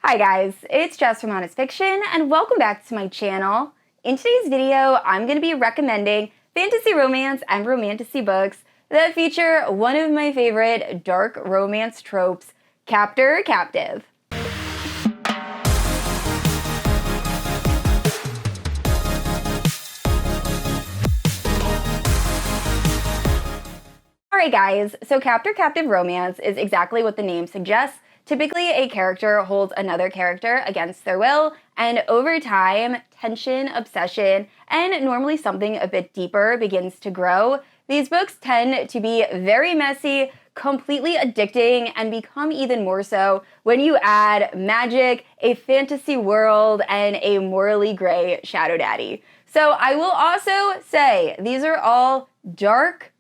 Hi guys, it's Jess from Honest Fiction, and welcome back to my channel. In today's video, I'm going to be recommending fantasy romance and romantasy books that feature one of my favorite dark romance tropes, Captor, Captive. Alright guys, so Captor, Captive romance is exactly what the name suggests. Typically, a character holds another character against their will, and over time, tension, obsession, and normally something a bit deeper begins to grow. These books tend to be very messy, completely addicting, and become even more so when you add magic, a fantasy world, and a morally gray shadow daddy. So I will also say, these are all dark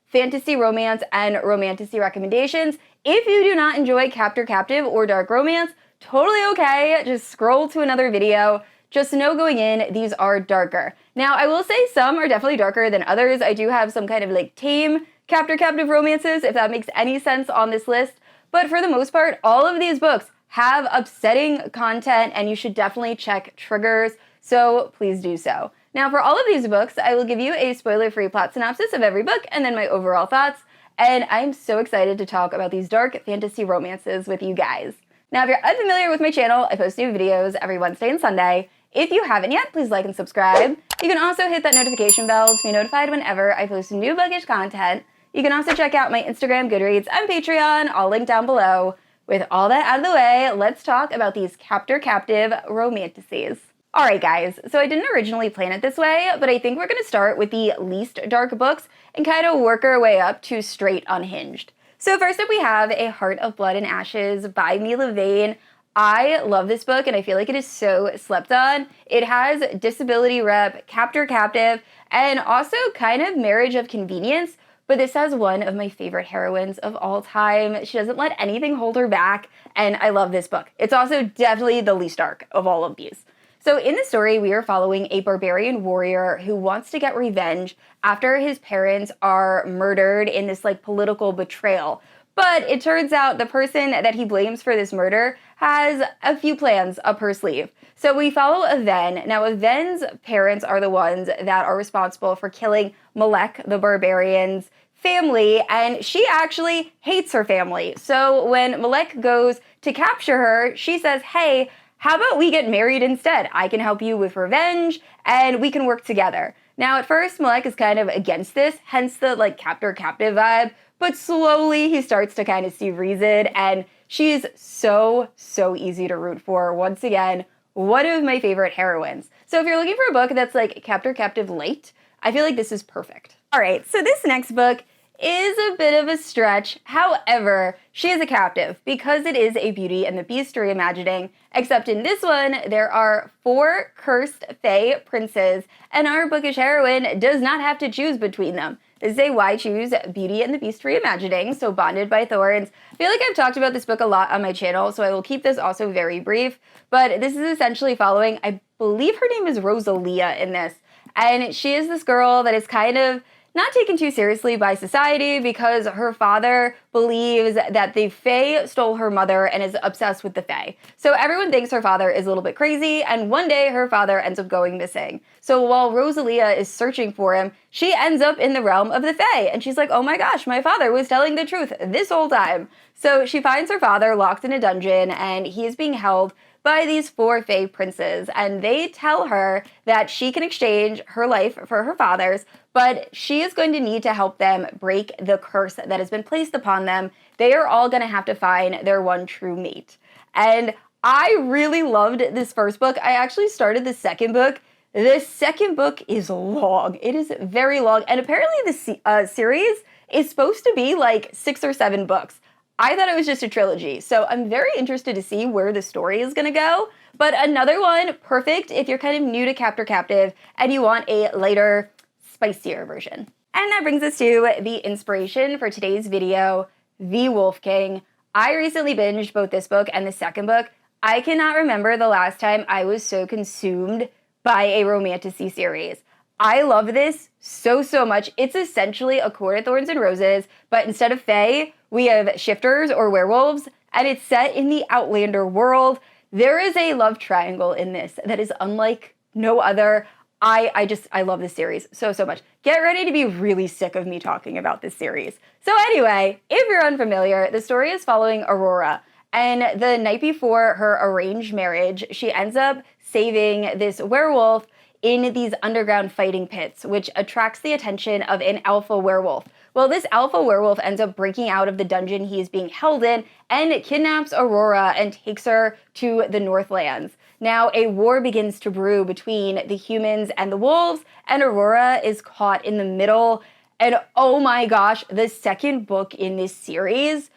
fantasy romance and romantasy recommendations. If you do not enjoy Captor, Captive or dark romance, totally okay, just scroll to another video. Just know going in, these are darker. Now, I will say some are definitely darker than others. I do have some kind of like tame Captor, Captive romances, if that makes any sense on this list. But for the most part, all of these books have upsetting content and you should definitely check triggers, so please do so. Now, for all of these books, I will give you a spoiler-free plot synopsis of every book and then my overall thoughts. And I'm so excited to talk about these dark fantasy romances with you guys. Now, if you're unfamiliar with my channel, I post new videos every Wednesday and Sunday. If you haven't yet, please like and subscribe. You can also hit that notification bell to be notified whenever I post new bookish content. You can also check out my Instagram, Goodreads, and Patreon, all linked down below. With all that out of the way, let's talk about these Captor, Captive romantasies. Alright guys, so I didn't originally plan it this way, but I think we're going to start with the least dark books and kind of work our way up to straight unhinged. So first up we have A Heart of Blood and Ashes by Milla Vane. I love this book and I feel like it is so slept on. It has disability rep, Captor, Captive, and also kind of marriage of convenience, but this has one of my favorite heroines of all time. She doesn't let anything hold her back, and I love this book. It's also definitely the least dark of all of these. So in the story, we are following a barbarian warrior who wants to get revenge after his parents are murdered in this like political betrayal. But it turns out the person that he blames for this murder has a few plans up her sleeve. So we follow Vane. Now Vane's parents are the ones that are responsible for killing Milla, the barbarian's family, and she actually hates her family. So when Milla goes to capture her, she says, hey, how about we get married instead? I can help you with revenge, and we can work together. Now, at first, Milla is kind of against this, hence the, like, Captor-Captive vibe, but slowly he starts to kind of see reason, and she's so easy to root for. Once again, one of my favorite heroines. So if you're looking for a book that's, like, Captor-Captive light, I feel like this is perfect. All right, so this next book is a bit of a stretch. However, she is a captive because it is a Beauty and the Beast reimagining, except in this one, there are 4 cursed fae princes, and our bookish heroine does not have to choose between them. This is a why choose Beauty and the Beast reimagining, so bonded by Thorns. I feel like I've talked about this book a lot on my channel, so I will keep this also very brief, but this is essentially following, I believe her name is Rosalia in this, and she is this girl that is kind of not taken too seriously by society because her father believes that the Fae stole her mother and is obsessed with the Fae. So everyone thinks her father is a little bit crazy, and one day her father ends up going missing. So while Rosalia is searching for him, she ends up in the realm of the Fae, and she's like, oh my gosh, my father was telling the truth this whole time. So she finds her father locked in a dungeon, and he is being held by these 4 fae princes, and they tell her that she can exchange her life for her father's, but she is going to need to help them break the curse that has been placed upon them. They are all going to have to find their one true mate. And I really loved this first book. I actually started the second book. The second book is long. It is very long, and apparently the series is supposed to be like 6 or 7 books. I thought it was just a trilogy, so I'm very interested to see where the story is going to go. But another one, perfect if you're kind of new to Captor Captive and you want a lighter, spicier version. And that brings us to the inspiration for today's video, The Wolf King. I recently binged both this book and the second book. I cannot remember the last time I was so consumed by a romantasy series. I love this so much. It's essentially A Court of Thorns and Roses, but instead of fae, we have shifters or werewolves, and it's set in the Outlander world. There is a love triangle in this that is unlike no other. I love this series so much. Get ready to be really sick of me talking about this series. So anyway, if you're unfamiliar, the story is following Aurora. And the night before her arranged marriage, she ends up saving this werewolf in these underground fighting pits, which attracts the attention of an alpha werewolf. Well, this alpha werewolf ends up breaking out of the dungeon he is being held in and kidnaps Aurora and takes her to the Northlands. Now, a war begins to brew between the humans and the wolves, and Aurora is caught in the middle. And oh my gosh, the second book in this series,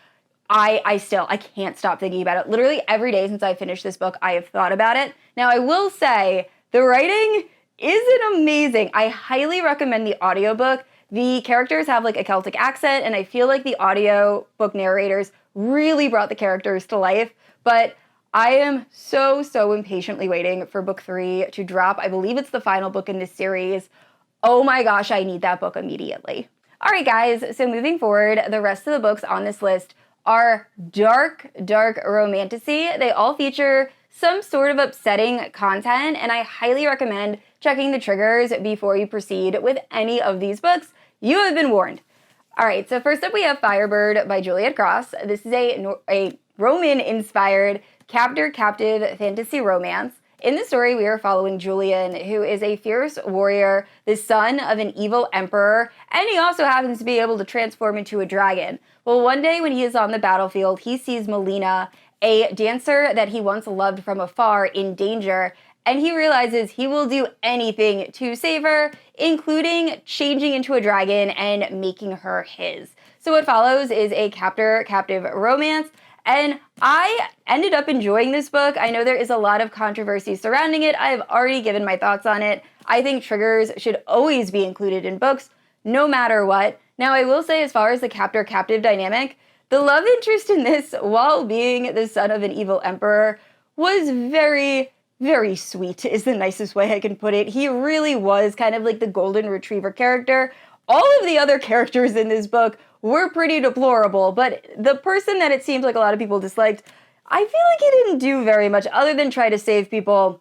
I can't stop thinking about it. Literally every day since I finished this book, I have thought about it. Now, I will say the writing isn't amazing. I highly recommend the audiobook. The characters have like a Celtic accent, and I feel like the audiobook narrators really brought the characters to life. But I am so impatiently waiting for book 3 to drop. I believe it's the final book in this series. Oh my gosh, I need that book immediately. All right, guys, so moving forward, the rest of the books on this list are dark romantasy. They all feature some sort of upsetting content, and I highly recommend checking the triggers before you proceed with any of these books. You have been warned. All right, so first up we have Firebird by Juliette Cross. This is a Roman-inspired captor-captive fantasy romance. In the story, we are following Julian, who is a fierce warrior, the son of an evil emperor, and he also happens to be able to transform into a dragon. Well, one day when he is on the battlefield, he sees Milla, a dancer that he once loved from afar, in danger, and he realizes he will do anything to save her, including changing into a dragon and making her his. So what follows is a captor-captive romance, and I ended up enjoying this book. I know there is a lot of controversy surrounding it. I have already given my thoughts on it. I think triggers should always be included in books, no matter what. Now, I will say, as far as the captor-captive dynamic, the love interest in this, while being the son of an evil emperor, was very sweet, is the nicest way I can put it. He really was kind of like the golden retriever character. All of the other characters in this book were pretty deplorable, but the person that it seems like a lot of people disliked, I feel like he didn't do very much other than try to save people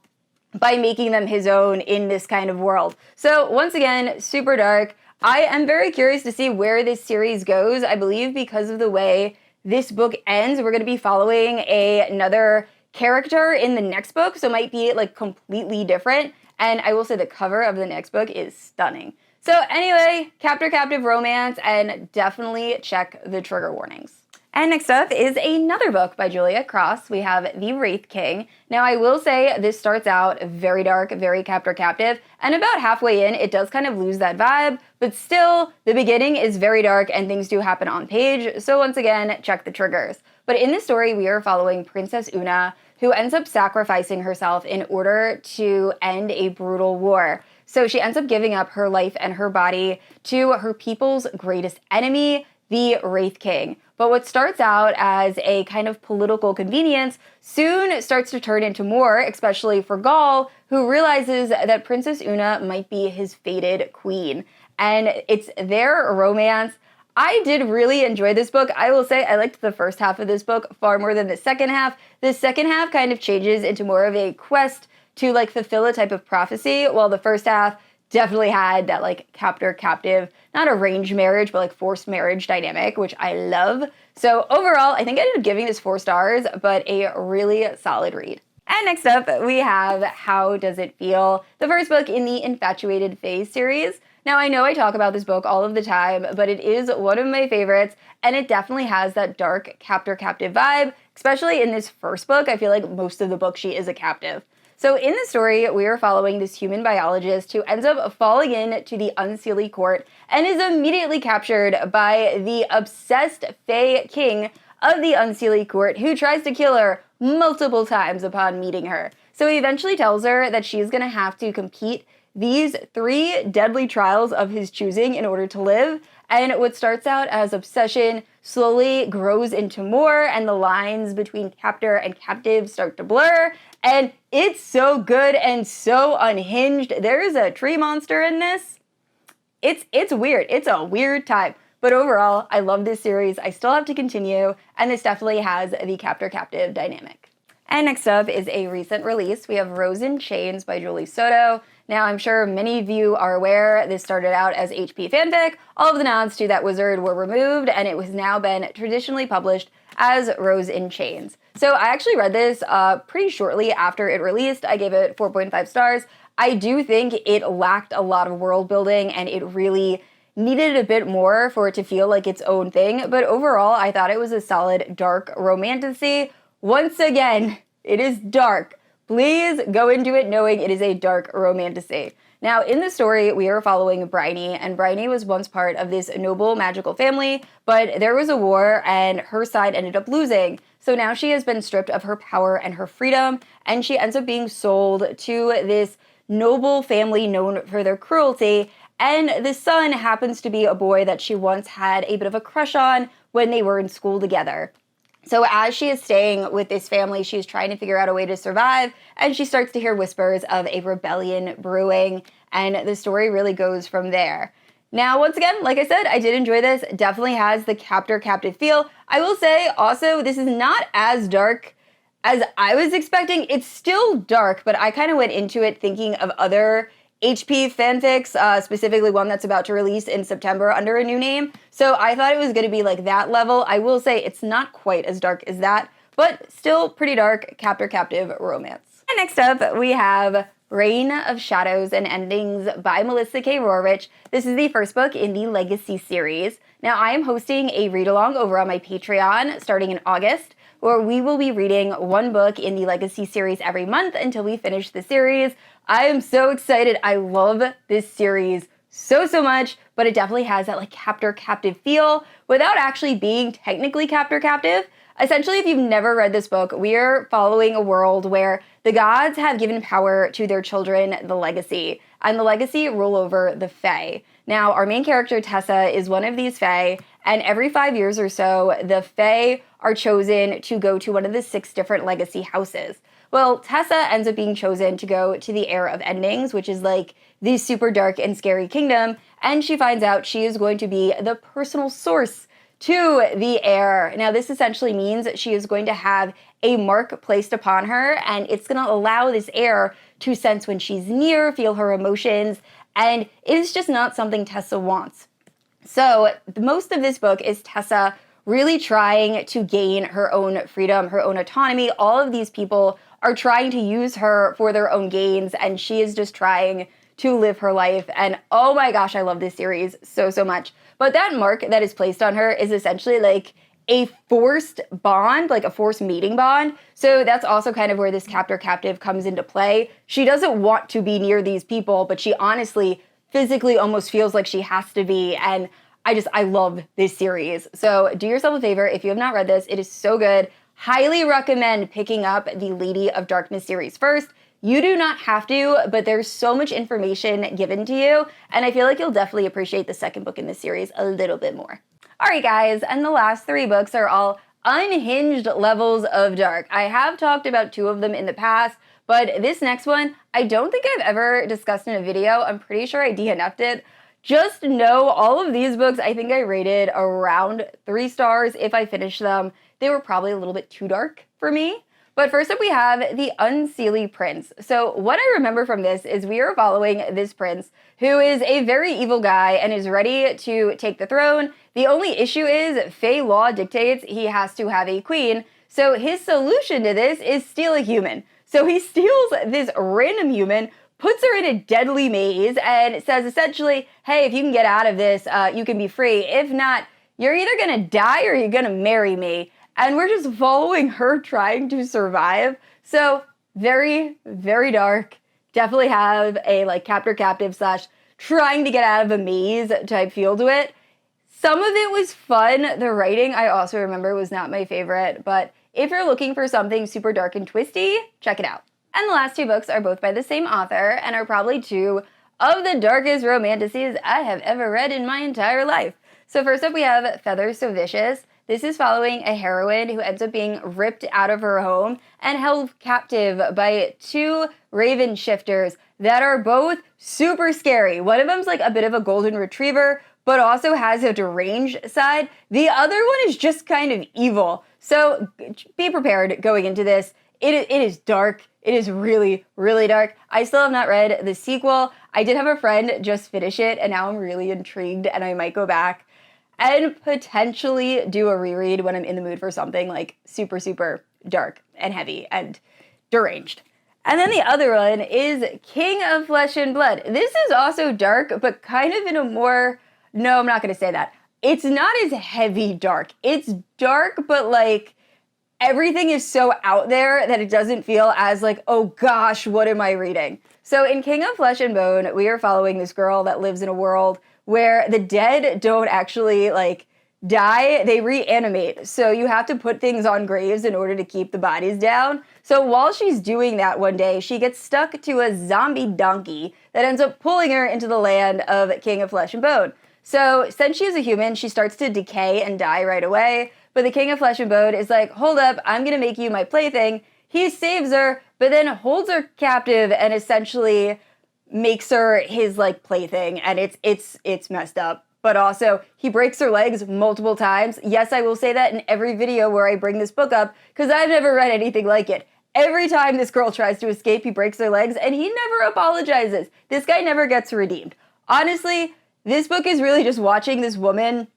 by making them his own in this kind of world. So once again, super dark. I am very curious to see where this series goes. I believe because of the way this book ends, we're going to be following another character in the next book, so it might be like completely different. And I will say the cover of the next book is stunning. So anyway, captor-captive romance, and definitely check the trigger warnings. And next up is another book by Juliette Cross. We have The Wraith King. Now, I will say this starts out very dark, very captor-captive, and about halfway in, it does kind of lose that vibe, but still, the beginning is very dark and things do happen on page, so once again, check the triggers. But in this story, we are following Princess Una, who ends up sacrificing herself in order to end a brutal war. So she ends up giving up her life and her body to her people's greatest enemy, the Wraith King. But what starts out as a kind of political convenience soon starts to turn into more, especially for Gaul, who realizes that Princess Una might be his fated queen. And it's their romance. I did really enjoy this book. I will say I liked the first half of this book far more than the second half. The second half kind of changes into more of a quest to like fulfill a type of prophecy, while the first half definitely had that like captor-captive, not arranged marriage, but like forced marriage dynamic, which I love. So overall, I think I ended up giving this 4 stars, but a really solid read. And next up, we have How Does It Feel? The first book in the Infatuated Phase series. Now, I know I talk about this book all of the time, but it is one of my favorites, and it definitely has that dark captor-captive vibe, especially in this first book. I feel like most of the book she is a captive. So in the story, we are following this human biologist who ends up falling into the Unseelie court and is immediately captured by the obsessed Fae king of the Unseelie court, who tries to kill her multiple times upon meeting her. So he eventually tells her that she's going to have to compete these 3 deadly trials of his choosing in order to live, And what starts out as obsession slowly grows into more, and the lines between captor and captive start to blur. And it's so good and so unhinged. There's a tree monster in this. It's weird. It's a weird time. But overall, I love this series. I still have to continue, and this definitely has the captor-captive dynamic. And next up is a recent release. We have Rose in Chains by Julie Soto. Now, I'm sure many of you are aware this started out as HP fanfic. All of the nods to that wizard were removed, and it has now been traditionally published as Rose in Chains. So I actually read this pretty shortly after it released. I gave it 4.5 stars. I do think it lacked a lot of world building, and it really needed a bit more for it to feel like its own thing. But overall, I thought it was a solid dark romantasy. Once again, it is dark. Please go into it knowing it is a dark romantasy. Now, in the story, we are following Bryony, and Bryony was once part of this noble magical family, but there was a war, and her side ended up losing. So now she has been stripped of her power and her freedom, and she ends up being sold to this noble family known for their cruelty, and the son happens to be a boy that she once had a bit of a crush on when they were in school together. So as she is staying with this family, she's trying to figure out a way to survive, and she starts to hear whispers of a rebellion brewing, and the story really goes from there. Now, once again, like I said, I did enjoy this. Definitely has the captor-captive feel. I will say, also, this is not as dark as I was expecting. It's still dark, but I kind of went into it thinking of other HP fanfics, specifically one that's about to release in September under a new name. So I thought it was going to be like that level. I will say it's not quite as dark as that, but still pretty dark captor-captive romance. And next up, we have Reign of Shadows and Endings by Melissa K. Roehrich. This is the first book in the Legacy series. Now, I am hosting a read-along over on my Patreon starting in August, where we will be reading one book in the Legacy series every month until we finish the series. I am so excited. I love this series so much, but it definitely has that like captor-captive feel without actually being technically captor-captive. Essentially, if you've never read this book, we are following a world where the gods have given power to their children, the Legacy, and the Legacy rule over the Fae. Now, our main character, Tessa, is one of these Fae, and every 5 years or so, the Fae are chosen to go to one of the 6 different Legacy houses. Well, Tessa ends up being chosen to go to the Heir of Endings, which is like the super dark and scary kingdom, and she finds out she is going to be the personal source to the heir. Now, this essentially means she is going to have a mark placed upon her, and it's going to allow this heir to sense when she's near, feel her emotions, and it is just not something Tessa wants. So, most of this book is Tessa really trying to gain her own freedom, her own autonomy. All of these people are trying to use her for their own gains, and she is just trying to live her life. And oh my gosh, I love this series so much. But that mark that is placed on her is essentially like a forced bond, like a forced mating bond. So that's also kind of where this captor-captive comes into play. She doesn't want to be near these people, but she honestly, physically almost feels like she has to be. And I love this series. So do yourself a favor, if you have not read this, it is so good. Highly recommend picking up the Lady of Darkness series first. You do not have to, but there's so much information given to you, and I feel like you'll definitely appreciate the second book in this series a little bit more. All right, guys, and the last 3 books are all unhinged levels of dark. I have talked about 2 of them in the past, but this next one, I don't think I've ever discussed in a video. I'm pretty sure I DNF'd it. Just know all of these books, I think I rated around 3 stars if I finished them. They were probably a little bit too dark for me. But first up, we have the Unseelie Prince. So what I remember from this is we are following this prince who is a very evil guy and is ready to take the throne. The only issue is Fae law dictates he has to have a queen. So his solution to this is steal a human. So he steals this random human, puts her in a deadly maze, and says essentially, hey, if you can get out of this, you can be free. If not, you're either gonna die or you're gonna marry me. And we're just following her trying to survive. So very dark. Definitely have a like captor-captive / trying to get out of a maze type feel to it. Some of it was fun. The writing I also remember was not my favorite, but if you're looking for something super dark and twisty, check it out. And the last 2 books are both by the same author and are probably 2 of the darkest romantasies I have ever read in my entire life. So first up we have Feathers So Vicious. This is following a heroine who ends up being ripped out of her home and held captive by two raven shifters that are both super scary. One of them's like a bit of a golden retriever, but also has a deranged side. The other one is just kind of evil. So be prepared going into this. It is dark. It is really, really dark. I still have not read the sequel. I did have a friend just finish it, and now I'm really intrigued, and I might go back and potentially do a reread when I'm in the mood for something like super, super dark and heavy and deranged. And then the other one is King of Flesh and Blood. This is also dark, but kind of in a more, no, I'm not going to say that. It's not as heavy dark. It's dark, but like everything is so out there that it doesn't feel as like, oh gosh, what am I reading? So in King of Flesh and Bone, we are following this girl that lives in a world where the dead don't actually like die, they reanimate. So you have to put things on graves in order to keep the bodies down. So while she's doing that one day, she gets stuck to a zombie donkey that ends up pulling her into the land of King of Flesh and Bone. So since she is a human, she starts to decay and die right away. But the King of Flesh and Bone is like, hold up, I'm gonna make you my plaything. He saves her, but then holds her captive and essentially makes her his like plaything, and it's messed up. But also, he breaks her legs multiple times. Yes, I will say that in every video where I bring this book up, because I've never read anything like it. Every time this girl tries to escape, he breaks her legs, and he never apologizes. This guy never gets redeemed. Honestly, this book is really just watching this woman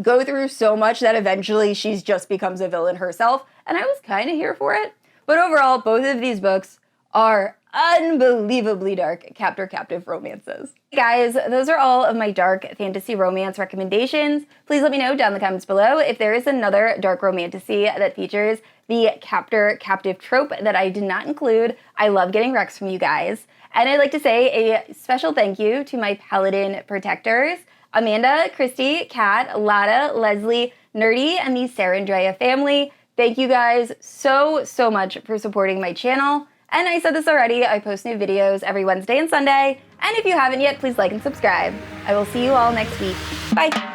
go through so much that eventually she's just becomes a villain herself, and I was kind of here for it. But overall, both of these books are unbelievably dark captor captive romances. Hey guys, those are all of my dark fantasy romance recommendations. Please let me know down in the comments below if there is another dark romantasy that features the captor captive trope that I did not include. I love getting recs from you guys. And I'd like to say a special thank you to my paladin protectors, Amanda, Christy, Kat, Lada, Leslie, Nerdy, and the Sarah Andrea family. Thank you guys so much for supporting my channel. And I said this already, I post new videos every Wednesday and Sunday. And if you haven't yet, please like and subscribe. I will see you all next week. Bye.